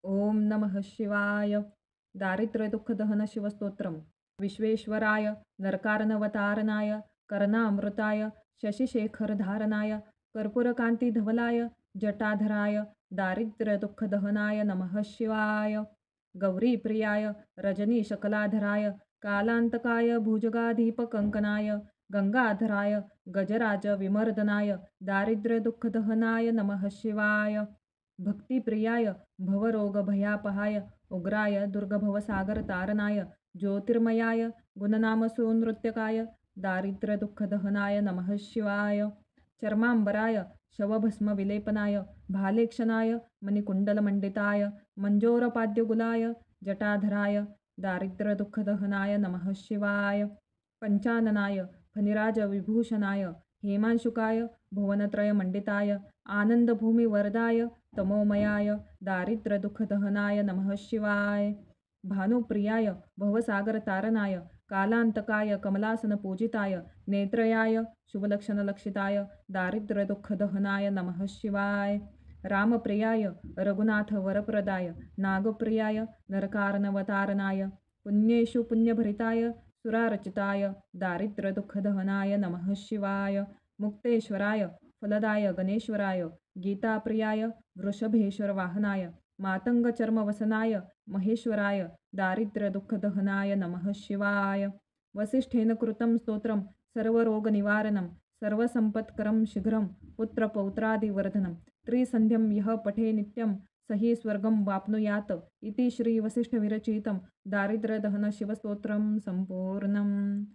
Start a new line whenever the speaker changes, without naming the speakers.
ओम नमः शिवाय. दारिद्र्य दुःखदहन शिवस्तोत्रम. विश्वेश्वराय नरकार्णवतारणाय कर्णामृताय शशिशेखरधारणाय कर्पूरकांतिधवलाय जटाधराय दारिद्र्यदुःखदहनाय नमः शिवाय. गौरीप्रियाय रजनीशकलाधराय कालांतकाय भुजगाधीपकंकनाय गंगाधराय गजराज विमर्दनाय दारिद्र्यदुःखदहनाय नमः शिवाय. भक्तिप्रियाय भवरोगभयापहाय उग्राय दुर्गभवसागरतारणाय ज्योतिर्मयाय गुणनामसुनृत्यकाय दारिद्र्यदुःखदहनाय नमः शिवाय. चर्मांबराय शवभस्मविलेपनाय भालेक्षणाय मणिकुण्डलमण्डिताय मञ्जोरपाद्यगुलाय जटाधराय दारिद्र्यदुःखदहनाय नमः शिवाय. पंचाननाय फणिराजविभूषणाय हेमांशुकाय भुवनत्रयमण्डिताय आनन्दभूमिवरदाय तमोमयाय दारिद्र्यदुःखदहनाय नमः शिवाय. भानुप्रियाय भवसागरतारणाय कालांतकाय कमलासनपूजिताय नेत्रयाय शुभलक्षणलक्षिताय दारिद्र्यदुःखदहनाय नमः शिवाय. रामप्रियाय रघुनाथवरप्रदाय नागप्रियाय नरकार्णवतारणाय पुण्येषु पुण्यभरिताय सुरार्चिताय दारिद्र्यदुःखदहनाय नमः शिवाय. मुक्तेश्वराय फलदाय गणेश्वराय गीताप्रियाय वृषभेश्वरवाहनाय मातङ्गचर्मवसनाय महेश्वराय दारिद्र्यदुःखदहनाय नमः शिवाय. वसिष्ठेन कृतं स्तोत्रं सर्वरोगनिवारणं सर्वसम्पत्करं शीघ्रं पुत्रपौत्रादिवर्धनं त्रिसन्ध्यं यः पठे नित्यं स हि स्वर्गं वाप्नुयात् इति श्रीवसिष्ठविरचितं दारिद्र्यदहन शिवस्तोत्रं सम्पूर्णम्.